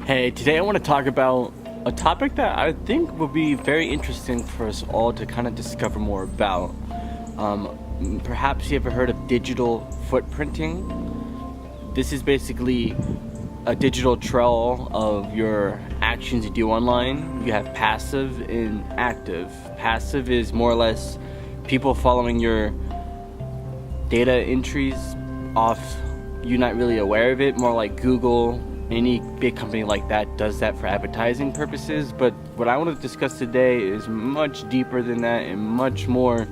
Hey, today I want to talk about a topic that I think will be very interesting for us all to kind of discover more about. Perhaps you ever heard of digital footprinting? This is basically a digital trail of your actions you do online. You have passive and active. Passive is more or less people following your data entries off you not really aware of it, more like Google. Any big company like that does that for advertising purposes, but what I want to discuss today is much deeper than that and much more,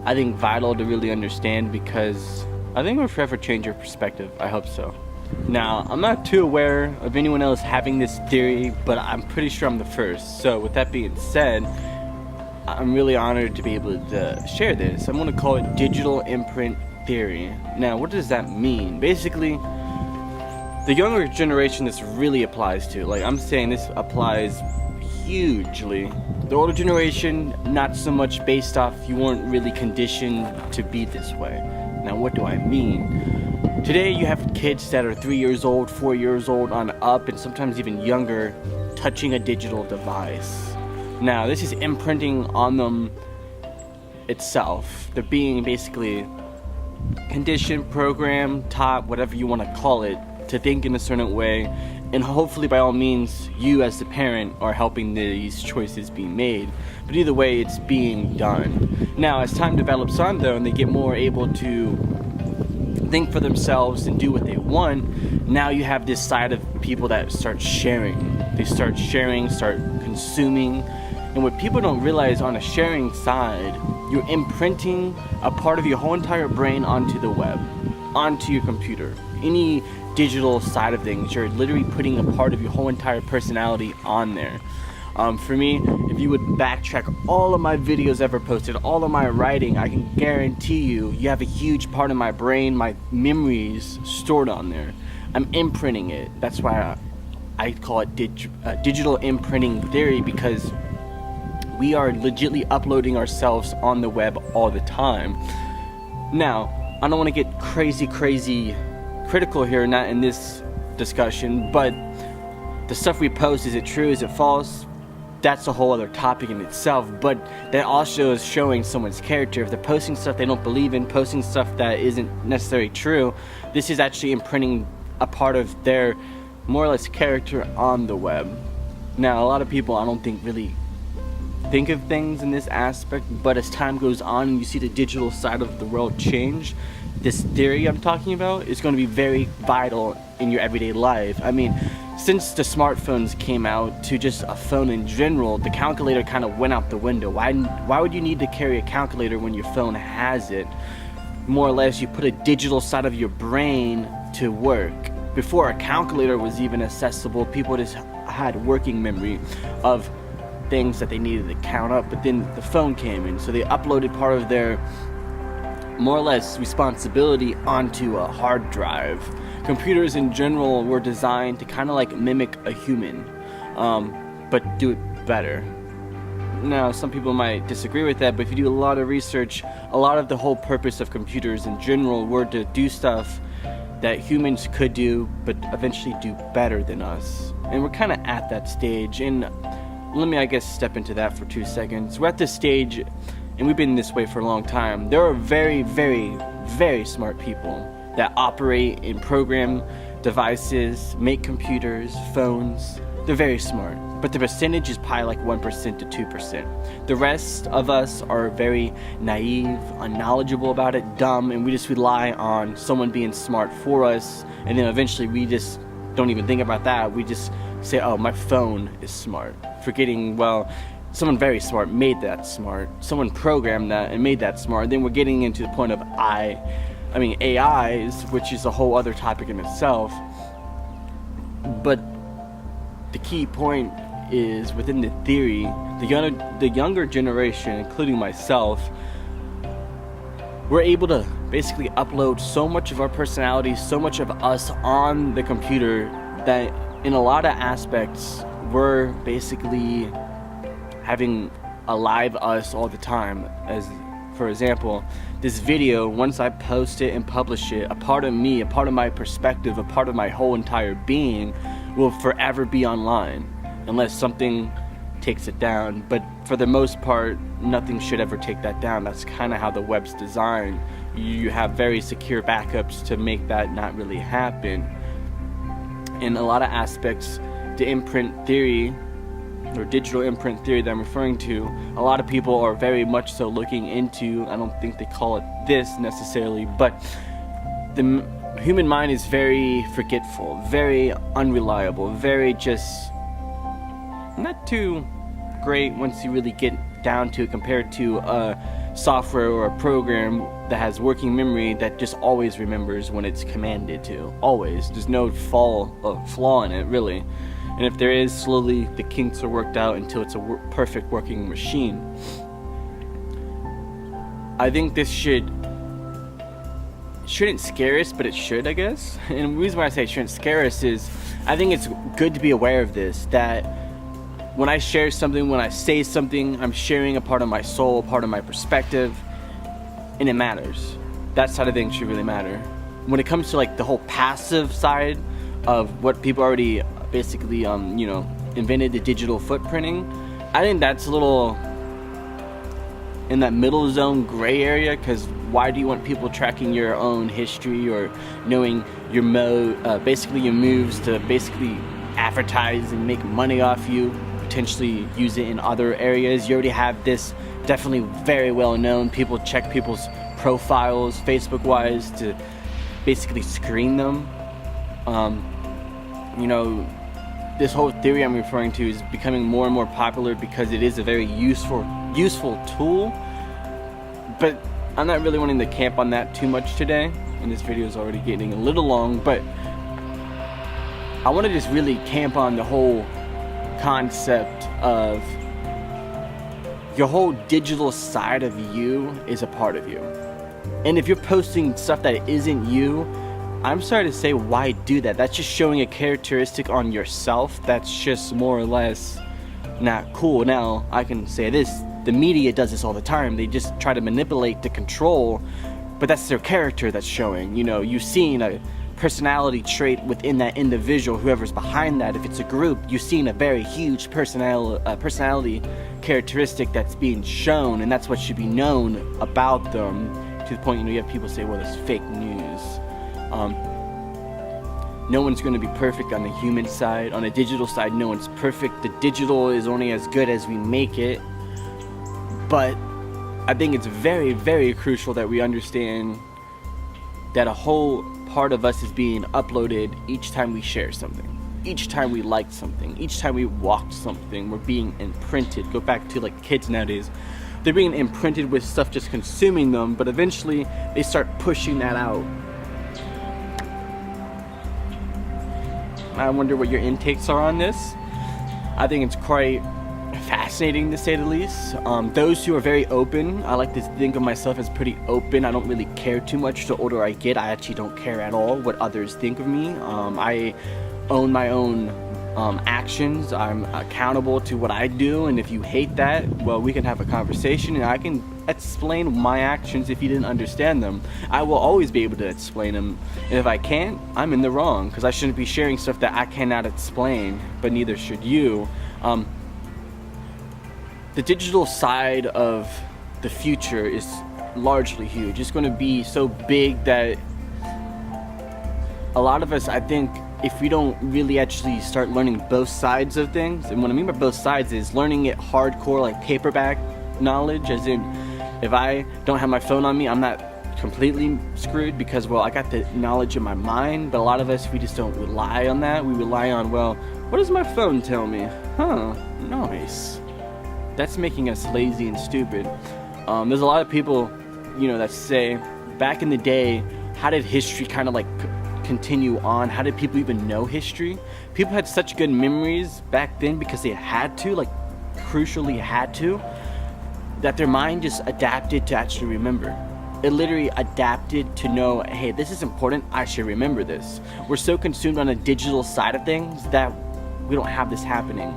I think, vital to really understand, because I think it will forever change your perspective. I hope so. Now, I'm not too aware of anyone else having this theory, but I'm pretty sure I'm the first. So with that being said, I'm really honored to be able to share this. I'm going to call it digital imprint theory. Now, what does that mean? Basically, the younger generation this really applies to, like I'm saying, this applies hugely. The older generation, not so much, based off you weren't really conditioned to be this way. Now, what do I mean? Today you have kids that are 3 years old, 4 years old on up, and sometimes even younger, touching a digital device. Now, this is imprinting on them itself. They're being basically conditioned, programmed, taught, whatever you want to call it, to think in a certain way, and hopefully by all means you as the parent are helping these choices be made, but either way it's being done. Now, as time develops on though, and they get more able to think for themselves and do what they want, now you have this side of people that start sharing. They start sharing, start consuming, and what people don't realize, on a sharing side, you're imprinting a part of your whole entire brain onto the web, onto your computer. Any digital side of things, you're literally putting a part of your whole entire personality on there. For me, if you would backtrack all of my videos ever posted, all of my writing, I can guarantee you have a huge part of my brain, my memories stored on there. I'm imprinting it. That's why I call it digital imprinting theory, because we are legitimately uploading ourselves on the web all the time. Now, I don't want to get crazy critical here, not in this discussion, but the stuff we post, is it true, is it false? That's a whole other topic in itself, but that also is showing someone's character. If they're posting stuff they don't believe in, posting stuff that isn't necessarily true, this is actually imprinting a part of their more or less character on the web. Now, a lot of people, I don't think, really think of things in this aspect, but as time goes on and you see the digital side of the world change, this theory I'm talking about is going to be very vital in your everyday life. I mean, since the smartphones came out, to just a phone in general, the calculator kind of went out the window. Why would you need to carry a calculator when your phone has it? More or less, you put a digital side of your brain to work. Before a calculator was even accessible, people just had working memory of things that they needed to count up, but then the phone came in, so they uploaded part of their more or less responsibility onto a hard drive. Computers in general were designed to kind of like mimic a human, but do it better. Now, some people might disagree with that, but if you do a lot of research, a lot of the whole purpose of computers in general were to do stuff that humans could do, but eventually do better than us. And we're kind of at that stage, and let me, I guess, step into that for 2 seconds. We're at this stage, and we've been this way for a long time. There are very, very, very smart people that operate and program devices, make computers, phones. They're very smart, but the percentage is probably like 1% to 2%. The rest of us are very naive, unknowledgeable about it, dumb, and we just rely on someone being smart for us, and then eventually we just don't even think about that. We just say, oh, my phone is smart, forgetting, well, someone very smart made that smart. Someone programmed that and made that smart. Then we're getting into the point of AIs, which is a whole other topic in itself. But the key point is, within the theory, the younger generation, including myself, we're able to basically upload so much of our personality, so much of us on the computer, that in a lot of aspects we're basically having a live us all the time. As for example, this video, once I post it and publish it, a part of me, a part of my perspective, a part of my whole entire being will forever be online unless something takes it down. But for the most part, nothing should ever take that down. That's kind of how the web's designed. You have very secure backups to make that not really happen. In a lot of aspects, the imprint theory or digital imprint theory that I'm referring to, a lot of people are very much so looking into, I don't think they call it this necessarily, but the human mind is very forgetful, very unreliable, very just not too great once you really get down to it compared to a software or a program that has working memory that just always remembers when it's commanded to. Always. There's no flaw in it, really. And if there is, slowly the kinks are worked out until it's a perfect working machine. I think this shouldn't scare us, but it should, I guess. And the reason why I say it shouldn't scare us is I think it's good to be aware of this, that when I share something, when I say something, I'm sharing a part of my soul, a part of my perspective, and it matters. That side of things should really matter. When it comes to like the whole passive side of what people already basically invented, the digital footprinting, I think that's a little in that middle zone gray area, because why do you want people tracking your own history or knowing your basically your moves to basically advertise and make money off you, potentially use it in other areas? You already have this definitely very well known. People check people's profiles Facebook wise to basically screen them. This whole theory I'm referring to is becoming more and more popular because it is a very useful tool, but I'm not really wanting to camp on that too much today, and this video is already getting a little long, but I want to just really camp on the whole concept of your whole digital side of you is a part of you. And if you're posting stuff that isn't you, I'm sorry to say, why do that? That's just showing a characteristic on yourself that's just more or less not cool. Now, I can say this, the media does this all the time. They just try to manipulate to control, but that's their character that's showing. You've seen a personality trait within that individual, whoever's behind that. If it's a group, you've seen a very huge personality characteristic that's being shown, and that's what should be known about them, to the point, you have people say, well, it's fake news. No one's going to be perfect on the human side. On the digital side, no one's perfect. The digital is only as good as we make it. But I think it's very, very crucial that we understand that a whole part of us is being uploaded each time we share something, each time we like something, each time we walk something. We're being imprinted. Go back to like kids nowadays. They're being imprinted with stuff, just consuming them, but eventually they start pushing that out. I wonder what your intakes are on this. I think it's quite fascinating, to say the least. Those who are very open, I like to think of myself as pretty open. I don't really care too much. The older I get, I actually don't care at all what others think of me. I own my own actions. I'm accountable to what I do, and if you hate that, well, we can have a conversation and I can explain my actions. If you didn't understand them, I will always be able to explain them, and if I can't, I'm in the wrong, because I shouldn't be sharing stuff that I cannot explain, but neither should you. The digital side of the future is largely huge. It's going to be so big that a lot of us, I think, if we don't really actually start learning both sides of things, and what I mean by both sides is learning it hardcore, like paperback knowledge, as in if I don't have my phone on me, I'm not completely screwed, because, well, I got the knowledge in my mind. But a lot of us, we just don't rely on that. We rely on, well, what does my phone tell me? Huh, nice. That's making us lazy and stupid. There's a lot of people, that say, back in the day, how did history kind of like continue on? How did people even know history? People had such good memories back then because they had to, like crucially had to, that their mind just adapted to actually remember. It literally adapted to know, hey, this is important, I should remember this. We're so consumed on the digital side of things that we don't have this happening.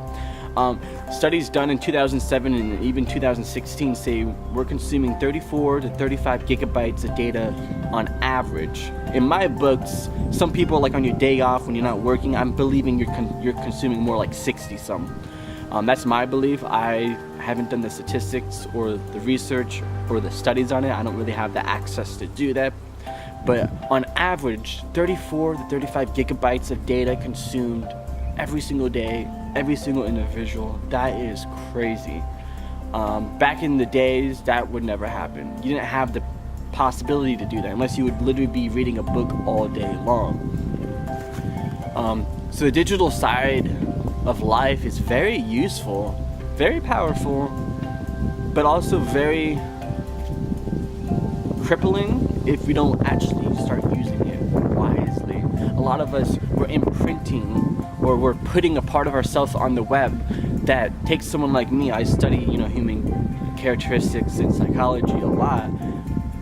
Studies done in 2007 and even 2016 say we're consuming 34 to 35 gigabytes of data on average. In my books, some people, like on your day off when you're not working, I'm believing you're consuming more like 60 some. That's my belief. I haven't done the statistics or the research or the studies on it. I don't really have the access to do that. But on average, 34 to 35 gigabytes of data consumed every single day, every single individual. That is crazy. Back in the days, that would never happen. You didn't have the possibility to do that unless you would literally be reading a book all day long. So the digital side of life is very useful, very powerful, but also very crippling if we don't actually start using it wisely. A lot of us, we're imprinting, or we're putting a part of ourselves on the web that takes someone like me. I study, human characteristics and psychology a lot.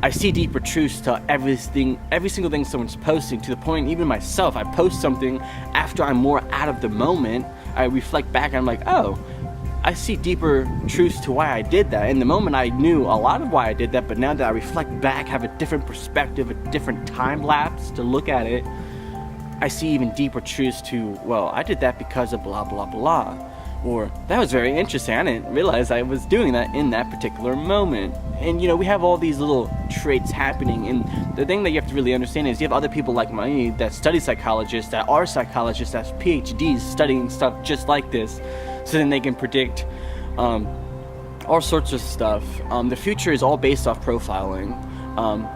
I see deeper truths to every single thing someone's posting, to the point even myself, I post something after I'm more out of the moment. I reflect back and I'm like, oh, I see deeper truths to why I did that. In the moment I knew a lot of why I did that, but now that I reflect back, have a different perspective, a different time lapse to look at it, I see even deeper truths to, well, I did that because of blah, blah, blah. Or, that was very interesting, I didn't realize I was doing that in that particular moment. And we have all these little traits happening, and the thing that you have to really understand is you have other people like me that study psychologists, that are psychologists, that have PhDs studying stuff just like this, so then they can predict all sorts of stuff. The future is all based off profiling,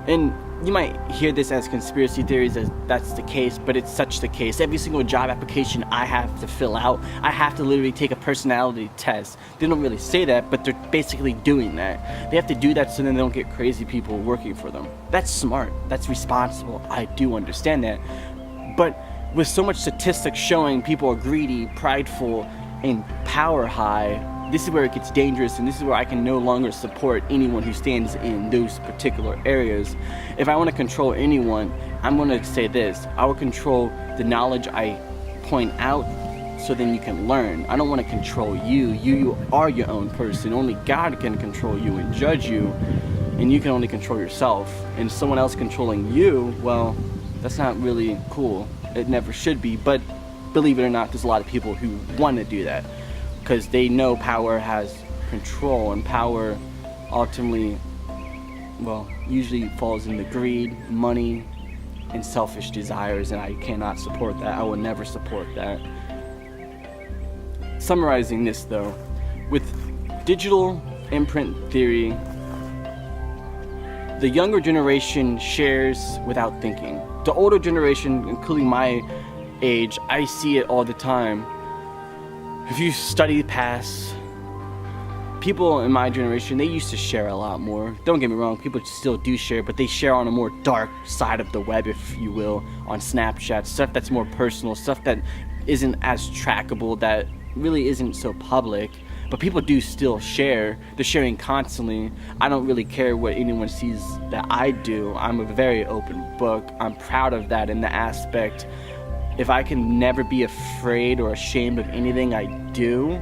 and you might hear this as conspiracy theories, as that's the case, but it's such the case. Every single job application I have to fill out, I have to literally take a personality test. They don't really say that, but they're basically doing that. They have to do that so then they don't get crazy people working for them. That's smart, that's responsible, I do understand that. But with so much statistics showing people are greedy, prideful, and power high, this is where it gets dangerous, and this is where I can no longer support anyone who stands in those particular areas. If I want to control anyone, I'm going to say this: I will control the knowledge I point out, so then you can learn. I don't want to control you. You are your own person. Only God can control you and judge you, and you can only control yourself. And someone else controlling you, well, that's not really cool. It never should be, but believe it or not, there's a lot of people who want to do that, because they know power has control, and power ultimately, well, usually falls into greed, money, and selfish desires, and I cannot support that. I will never support that. Summarizing this though, with digital imprint theory, the younger generation shares without thinking. The older generation, including my age, I see it all the time. If you study past people in my generation, they used to share a lot more. Don't get me wrong, people still do share, but they share on a more dark side of the web, if you will, on Snapchat, stuff that's more personal, stuff that isn't as trackable, that really isn't so public. But people do still share. They're sharing constantly. I don't really care what anyone sees that I do. I'm a very open book. I'm proud of that in the aspect. If I can never be afraid or ashamed of anything I do,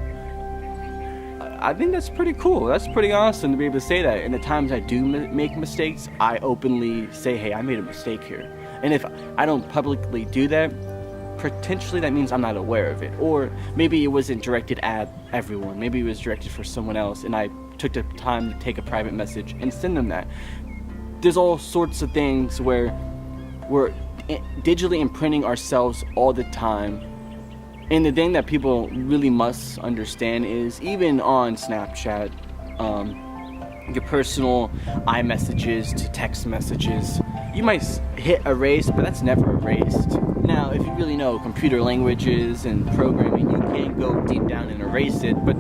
I think that's pretty cool. That's pretty awesome to be able to say that. And the times I do make mistakes, I openly say, hey, I made a mistake here. And if I don't publicly do that, potentially that means I'm not aware of it. Or maybe it wasn't directed at everyone. Maybe it was directed for someone else, and I took the time to take a private message and send them that. There's all sorts of things where we're digitally imprinting ourselves all the time. And the thing that people really must understand is, even on Snapchat, your personal iMessages to text messages, you might hit erase, but that's never erased. Now, if you really know computer languages and programming, you can go deep down and erase it, but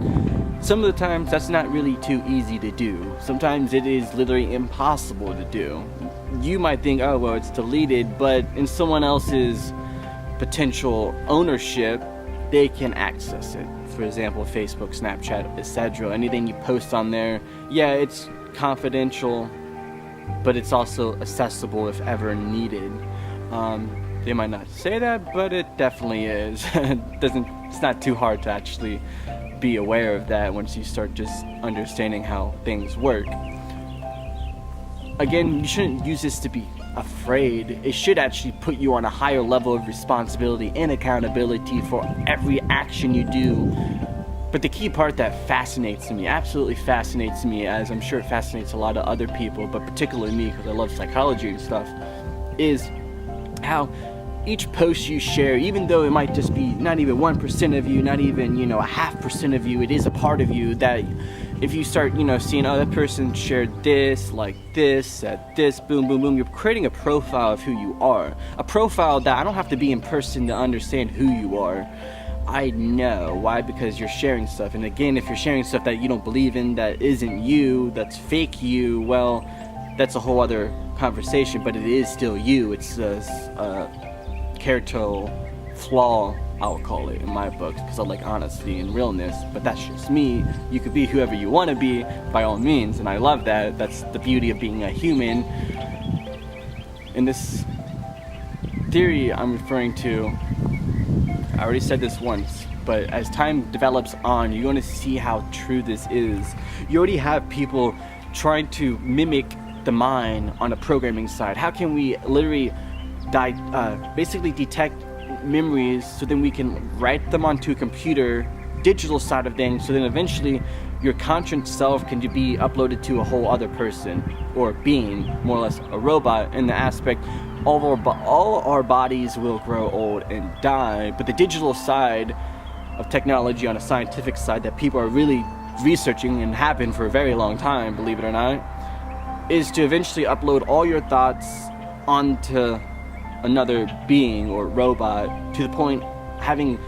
some of the times that's not really too easy to do. Sometimes it is literally impossible to do. You might think, oh, well, it's deleted, but in someone else's potential ownership, they can access it. For example, Facebook, Snapchat, etc. Anything you post on there, yeah, it's confidential, but it's also accessible if ever needed. They might not say that, but it definitely is. It's not too hard to actually be aware of that once you start just understanding how things work. Again, you shouldn't use this to be afraid. It should actually put you on a higher level of responsibility and accountability for every action you do. But the key part that fascinates me, absolutely fascinates me, as I'm sure it fascinates a lot of other people, but particularly me because I love psychology and stuff, is how each post you share, even though it might just be not even 1% of you, not even, a 0.5% of you, it is a part of you that if you start, seeing, oh, that person shared this, like this, said this, boom, boom, boom, you're creating a profile of who you are. A profile that I don't have to be in person to understand who you are. I know. Why? Because you're sharing stuff. And again, if you're sharing stuff that you don't believe in, that isn't you, that's fake you, well, that's a whole other conversation, but it is still you. It's a character flaw, I'll call it, in my books, because I like honesty and realness, but that's just me. You could be whoever you want to be, by all means, and I love that. That's the beauty of being a human. In this theory I'm referring to, I already said this once, but as time develops on, you're going to see how true this is. You already have people trying to mimic the mind on a programming side. How can we literally basically detect memories so then we can write them onto a computer, digital side of things, so then eventually your conscious self can be uploaded to a whole other person or being, more or less a robot, in the aspect all our bodies will grow old and die, but the digital side of technology on a scientific side that people are really researching and have been for a very long time, believe it or not, is to eventually upload all your thoughts onto another being or robot, to the point having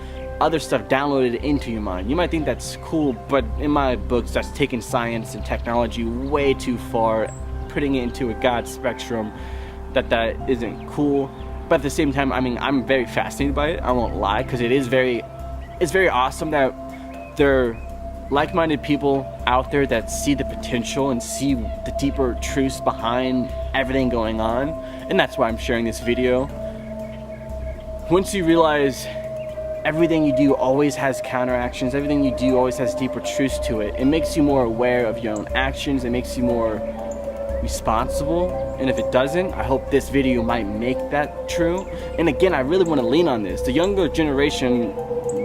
other stuff downloaded into your mind. You might think that's cool, but in my books that's taking science and technology way too far, putting it into a God spectrum that isn't cool. But at the same time, I mean, I'm very fascinated by it, I won't lie, because it's very awesome that there are like-minded people out there that see the potential and see the deeper truths behind everything going on, and that's why I'm sharing this video. Once you realize everything you do always has counteractions, everything you do always has deeper truths to it, it makes you more aware of your own actions, it makes you more responsible. And if it doesn't, I hope this video might make that true. And again, I really want to lean on this. The younger generation,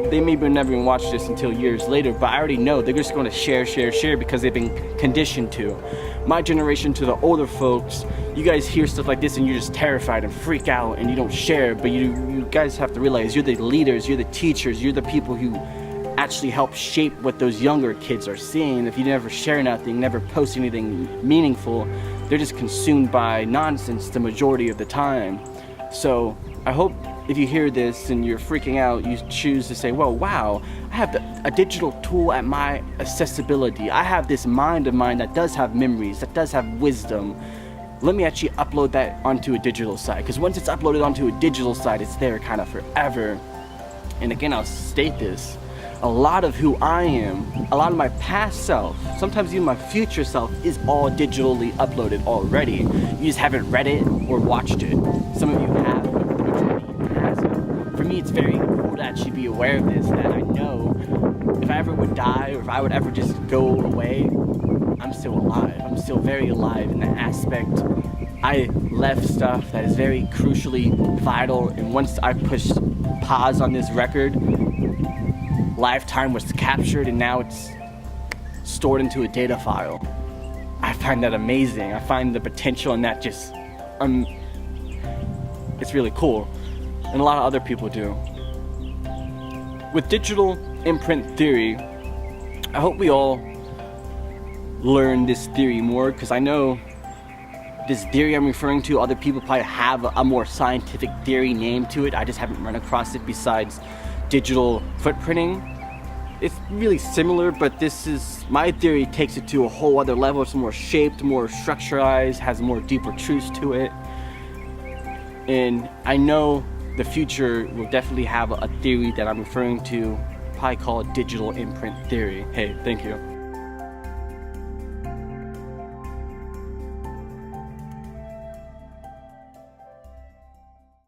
they maybe never even watch this until years later, but I already know they're just going to share because they've been conditioned to. My generation, to the older folks, you guys hear stuff like this and you're just terrified and freak out and you don't share, but you guys have to realize you're the leaders, you're the teachers, you're the people who actually help shape what those younger kids are seeing. If you never share nothing, never post anything meaningful, they're just consumed by nonsense the majority of the time. So I hope if you hear this and you're freaking out, you choose to say, well, wow, I have a digital tool at my accessibility. I have this mind of mine that does have memories, that does have wisdom. Let me actually upload that onto a digital site, because once it's uploaded onto a digital site, it's there kind of forever. And again, I'll state this. A lot of who I am, a lot of my past self, sometimes even my future self, is all digitally uploaded already. You just haven't read it or watched it. Some of you have, but the majority hasn't. For me, it's very cool to actually be aware of this, that I know if I ever would die or if I would ever just go away, I'm still alive. I'm still very alive in that aspect. I left stuff that is very crucially vital, and once I pushed pause on this record, lifetime was captured and now it's stored into a data file. I find that amazing. I find the potential in that just, it's really cool. And a lot of other people do. With digital imprint theory, I hope we all learn this theory more, because I know this theory I'm referring to, other people probably have a more scientific theory name to it. I just haven't run across it besides digital footprinting. It's really similar, but my theory takes it to a whole other level. It's more shaped, more structuralized, has more deeper truths to it. And I know the future will definitely have a theory that I'm referring to, probably called digital imprint theory. Hey, thank you.